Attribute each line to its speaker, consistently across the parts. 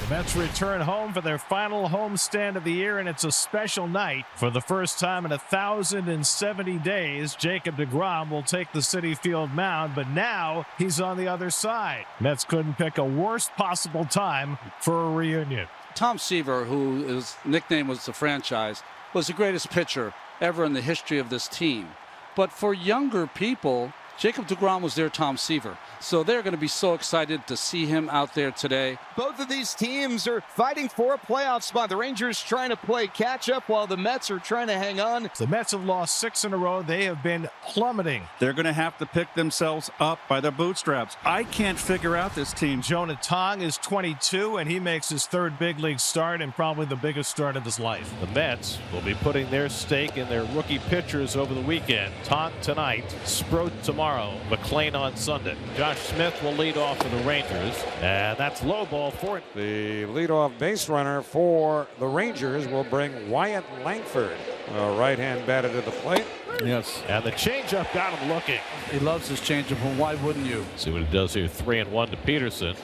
Speaker 1: The Mets return home for their final homestand of the year, and it's a special night. For the first time in 1,070 days, Jacob DeGrom will take the Citi Field mound, but now he's on the other side. Mets couldn't pick a worse possible time for a reunion.
Speaker 2: Tom Seaver, who his nickname was the franchise, was the greatest pitcher ever in the history of this team. But for younger people, Jacob DeGrom was their Tom Seaver. So they're going to be so excited to see him out there today.
Speaker 3: Both of these teams are fighting for a playoff spot. The Rangers trying to play catch-up while the Mets are trying to hang on.
Speaker 1: The Mets have lost 6 in a row. They have been plummeting.
Speaker 4: They're going to have to pick themselves up by their bootstraps. I can't figure out this team.
Speaker 1: Jonah Tong is 22, and he makes his 3rd big league start and probably the biggest start of his life. The Mets will be putting their stake in their rookie pitchers over the weekend. Tong tonight, Sproat tomorrow, McClain on Sunday. Josh Smith will lead off for the Rangers, and that's low ball for it.
Speaker 5: The leadoff base runner for the Rangers will bring Wyatt Langford, a right-hand batter to the plate.
Speaker 4: Yes.
Speaker 1: And the changeup got him looking.
Speaker 2: He loves his changeup, and why wouldn't you?
Speaker 1: See what he does here. 3-1 to Peterson.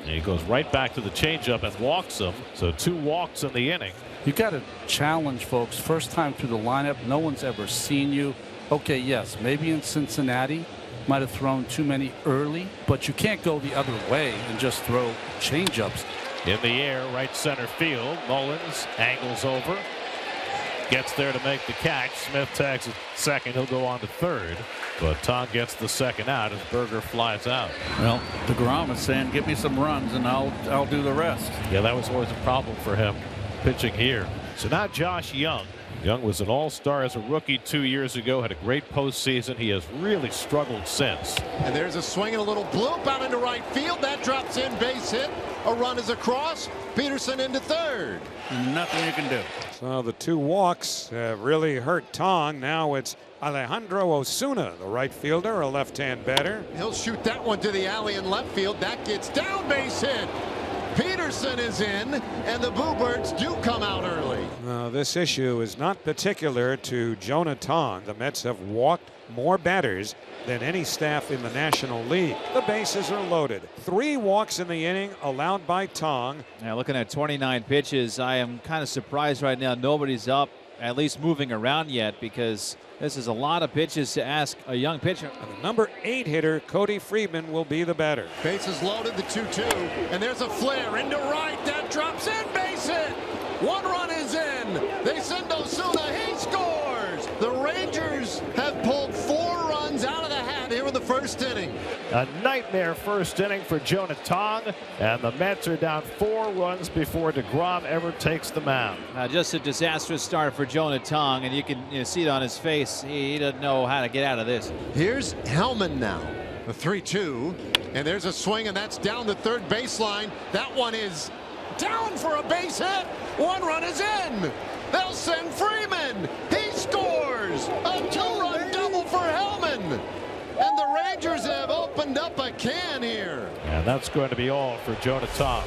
Speaker 1: And he goes right back to the changeup and walks him. So 2 walks in the inning.
Speaker 2: You got to challenge folks. First time through the lineup, no one's ever seen you. Okay, yes, maybe in Cincinnati might have thrown too many early, but you can't go the other way and just throw changeups.
Speaker 1: In the air, right center field. Mullins angles over. Gets there to make the catch. Smith tags at second. He'll go on to third. But Tom gets the second out as Berger flies out.
Speaker 4: Well, DeGrom is saying, give me some runs and I'll do the rest.
Speaker 1: Yeah, that was always a problem for him pitching here. So now Josh Young. Young was an all-star as a rookie 2 years ago, had a great postseason. He has really struggled since.
Speaker 6: And there's a swing and a little bloop out into right field. That drops in, base hit. A run is across. Peterson into third.
Speaker 4: Nothing you can do.
Speaker 5: So the 2 walks have really hurt Tong. Now it's Alejandro Osuna, the right fielder, a left-hand batter.
Speaker 6: He'll shoot that one to the alley in left field. That gets down, base hit. Peterson is in, and the Bluebirds do come out early.
Speaker 5: This issue is not particular to Jonah Tong. The Mets have walked more batters than any staff in the National League. The bases are loaded. 3 walks in the inning allowed by Tong.
Speaker 7: Now looking at 29 pitches, I am kind of surprised right now nobody's up, at least moving around yet, because this is a lot of pitches to ask a young pitcher.
Speaker 5: And the number 8 hitter, Cody Freeman, will be the batter.
Speaker 6: Bases loaded, the 2-2, and there's a flare into right. That drops in, base hit. 1 run is in. They send Osuna. He scores. The Rangers have pulled 4 runs out of the hat here in the first inning.
Speaker 1: A nightmare first inning for Jonah Tong, and the Mets are down 4 runs before DeGrom ever takes the mound.
Speaker 7: Just a disastrous start for Jonah Tong, and you can see it on his face. He doesn't know how to get out of this.
Speaker 6: Here's Hellman now. The 3-2, and there's a swing, and that's down the third baseline. That one is down for a base hit. 1 run is in. They'll send Freeman. He scores. A 2-run double for Hellman. And the Rangers have opened up a can here.
Speaker 1: And that's going to be all for Jonah Tong.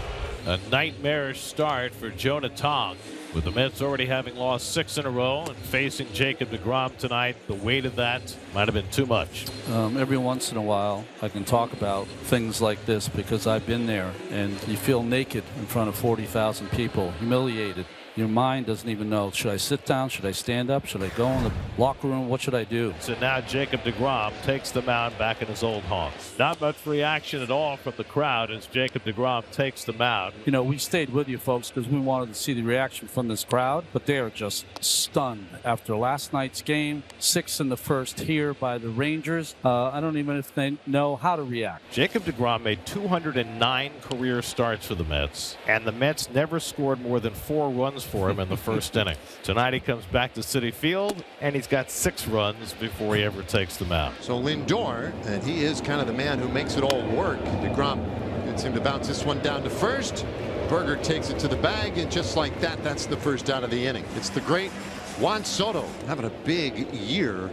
Speaker 1: A nightmarish start for Jonah Tong, with the Mets already having lost 6 in a row and facing Jacob DeGrom tonight. The weight of that might have been too much.
Speaker 2: Every once in a while, I can talk about things like this because I've been there, and you feel naked in front of 40,000 people, humiliated. Your mind doesn't even know, should I sit down? Should I stand up? Should I go in the locker room? What should I do?
Speaker 1: So now Jacob DeGrom takes the mound back in his old haunts. Not much reaction at all from the crowd as Jacob DeGrom takes the mound.
Speaker 2: You know, we stayed with you folks because we wanted to see the reaction from this crowd, but they are just stunned after last night's game. 6 in the first here by the Rangers. I don't even know if they know how to react.
Speaker 1: Jacob DeGrom made 209 career starts for the Mets, and the Mets never scored more than 4 runs for him in the first inning. Tonight he comes back to Citi Field, and he's got 6 runs before he ever takes the mound.
Speaker 6: So Lindor, and he is kind of the man who makes it all work. DeGrom gets him to bounce this one down to first. Berger takes it to the bag, and just like that, that's the first out of the inning. It's the great Juan Soto having a big year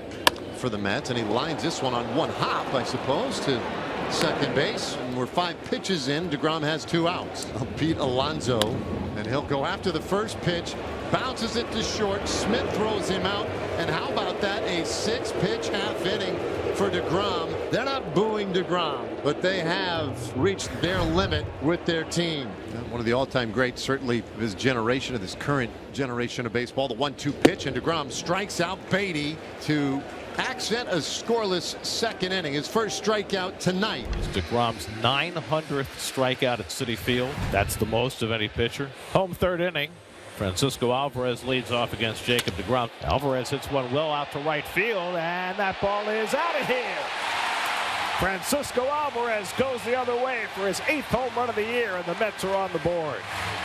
Speaker 6: for the Mets, and he lines this one on 1 hop, I suppose, to second base. And we're 5 pitches in. DeGrom has 2 outs. Pete Alonso, and he'll go after the first pitch, bounces it to short. Smith throws him out, and how about that, a 6-pitch half inning for DeGrom. They're not booing DeGrom, but they have reached their limit with their team. One of the all-time greats, certainly of his generation, of this current generation of baseball. The 1-2 pitch, and DeGrom strikes out Beatty to accent a scoreless second inning. His first strikeout tonight.
Speaker 1: It's DeGrom's 900th strikeout at Citi Field. That's the most of any pitcher. Home third inning. Francisco Alvarez leads off against Jacob DeGrom. Alvarez hits one well out to right field, and that ball is out of here. Francisco Alvarez goes the other way for his 8th home run of the year, and the Mets are on the board.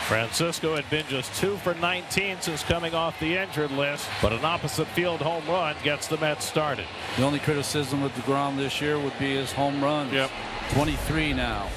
Speaker 1: Francisco had been just 2 for 19 since coming off the injured list, but an opposite field home run gets the Mets started.
Speaker 2: The only criticism of DeGrom this year would be his home runs.
Speaker 1: Yep.
Speaker 2: 23 now.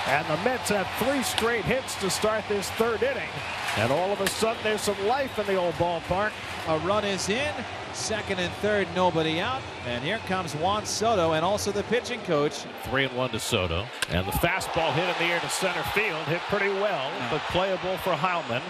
Speaker 1: And the Mets have 3 straight hits to start this third inning. And all of a sudden there's some life in the old ballpark.
Speaker 7: A run is in. Second and third, nobody out. And here comes Juan Soto and also the pitching coach.
Speaker 1: 3-1 to Soto. And the fastball hit in the air to center field. Hit pretty well, but playable for Hellman.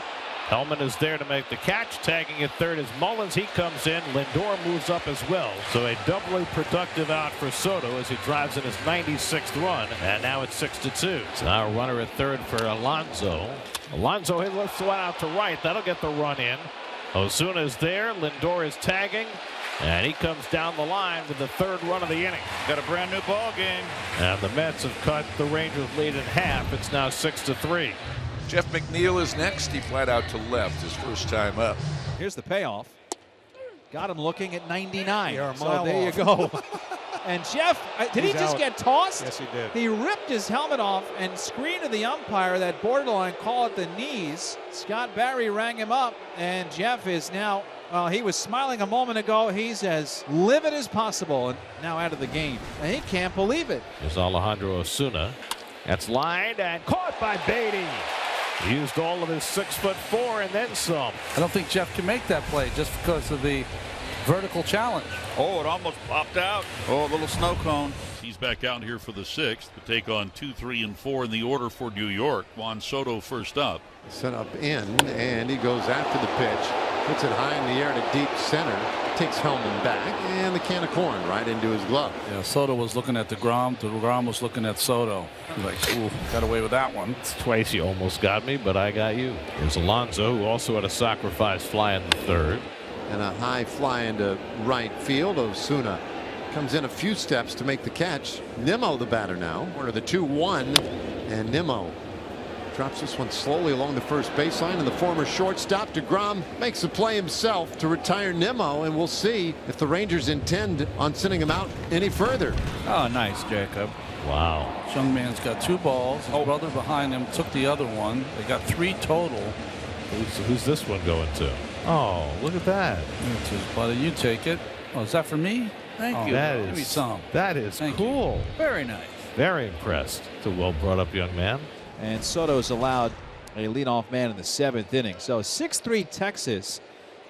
Speaker 1: Hellman is there to make the catch. Tagging at third is Mullins. He comes in. Lindor moves up as well. So a doubly productive out for Soto as he drives in his 96th run. And now it's 6-2. So now a runner at third for Alonso. Alonso lifts one out to right. That'll get the run in. Osuna is there. Lindor is tagging. And he comes down the line with the third run of the inning.
Speaker 4: Got a brand new ball game.
Speaker 1: And the Mets have cut the Rangers lead in half. It's now 6-3.
Speaker 8: Jeff McNeil is next. He flat out to left his first time up.
Speaker 7: Here's the payoff. Got him looking at 99.
Speaker 5: Yeah,
Speaker 7: so there you go. And Jeff, did he just get tossed?
Speaker 5: Yes, he did.
Speaker 7: He ripped his helmet off and screamed to the umpire that borderline call at the knees. Scott Barry rang him up, and Jeff is now, he was smiling a moment ago. He's as livid as possible and now out of the game. And he can't believe it.
Speaker 1: Here's Alejandro Osuna. That's lined and caught by Beatty. He used all of his 6'4" and then some.
Speaker 2: I don't think Jeff can make that play just because of the vertical challenge.
Speaker 4: Oh, it almost popped out. Oh, a little snow cone.
Speaker 9: He's back out here for the 6th to take on 2, 3, and 4 in the order for New York. Juan Soto first up.
Speaker 6: Sent up in, and he goes after the pitch. Puts it high in the air to deep center. Takes Hellman back, and the can of corn right into his glove.
Speaker 2: Yeah, Soto was looking at DeGrom. DeGrom was looking at Soto. He's like, ooh, got away with that one.
Speaker 1: Twice you almost got me, but I got you. Here's Alonso, who also had a sacrifice fly in the third.
Speaker 6: And a high fly into right field. Osuna comes in a few steps to make the catch. Nimmo the batter now. Order the 2-1, and Nimmo drops this one slowly along the first baseline, and the former shortstop DeGrom makes the play himself to retire Nimmo, and we'll see if the Rangers intend on sending him out any further.
Speaker 7: Oh, nice, Jacob.
Speaker 1: Wow.
Speaker 2: This young man's got 2 balls. His brother behind him took the other one. They got 3 total.
Speaker 1: Who's this one going to? Oh, look at that.
Speaker 2: Buddy, you take it. Oh, is that for me? Thank you. Give me some.
Speaker 1: That is cool.
Speaker 7: Very nice.
Speaker 1: Very impressed. It's a well brought up young man.
Speaker 7: And Soto's allowed a leadoff man in the 7th inning. So 6-3 Texas.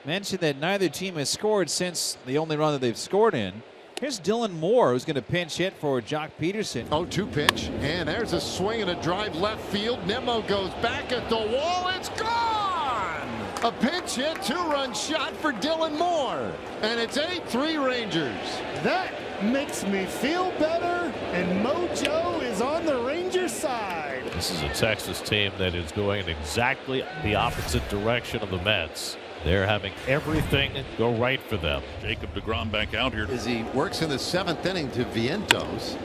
Speaker 7: Mentioned that neither team has scored since the only run that they've scored in. Here's Dylan Moore, who's going to pinch hit for Jock Peterson.
Speaker 6: 0-2 pitch, and there's a swing and a drive left field. Nimmo goes back at the wall. It's gone! A pinch hit, 2-run shot for Dylan Moore. And it's 8-3 Rangers.
Speaker 10: That makes me feel better, and mojo is on the Rangers side.
Speaker 1: This is a Texas team that is going in exactly the opposite direction of the Mets. They're having everything go right for them.
Speaker 9: Jacob DeGrom back out here.
Speaker 6: As he works in the 7th inning to Vientos.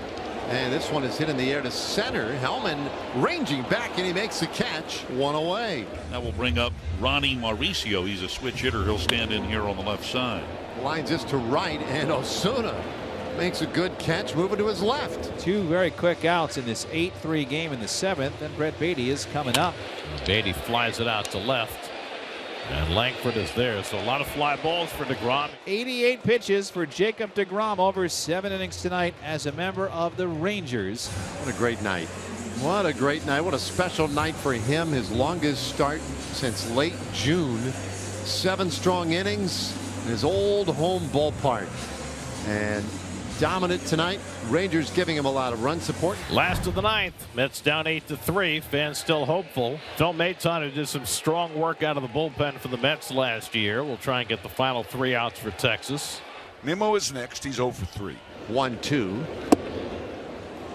Speaker 6: And this one is hit in the air to center. Hellman ranging back, and he makes the catch. 1 away.
Speaker 9: That will bring up Ronnie Mauricio. He's a switch hitter. He'll stand in here on the left side.
Speaker 6: Lines this to right, and Osuna makes a good catch, moving to his left.
Speaker 7: 2 very quick outs in this 8-3 game in the 7th. And Brett Beatty is coming up.
Speaker 1: Beatty flies it out to left. And Langford is there. So a lot of fly balls for DeGrom.
Speaker 7: 88 pitches for Jacob DeGrom over 7 innings tonight as a member of the Rangers.
Speaker 6: What a great night. What a great night. What a special night for him. His longest start since late June. 7 strong innings in his old home ballpark. And dominant tonight. Rangers giving him a lot of run support.
Speaker 1: Last of the 9th. Mets down 8-3. Fans still hopeful. Phil Maton did some strong work out of the bullpen for the Mets last year. We'll try and get the final 3 outs for Texas.
Speaker 8: Nimmo is next. He's 0 for 3.
Speaker 6: 1-2.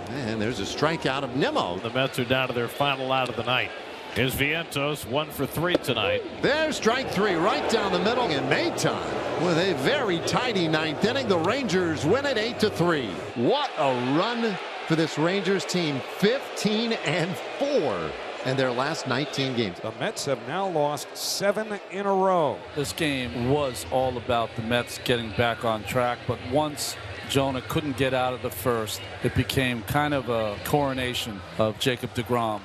Speaker 6: And there's a strikeout of Nimmo.
Speaker 1: The Mets are down to their final out of the night. Here's Vientos, 1 for 3 tonight.
Speaker 6: There's strike 3 right down the middle in Maytime. With a very tidy 9th inning, the Rangers win it 8-3. What a run for this Rangers team. 15-4 in their last 19 games.
Speaker 5: The Mets have now lost 7 in a row.
Speaker 2: This game was all about the Mets getting back on track, but once Jonah couldn't get out of the first, it became kind of a coronation of Jacob DeGrom.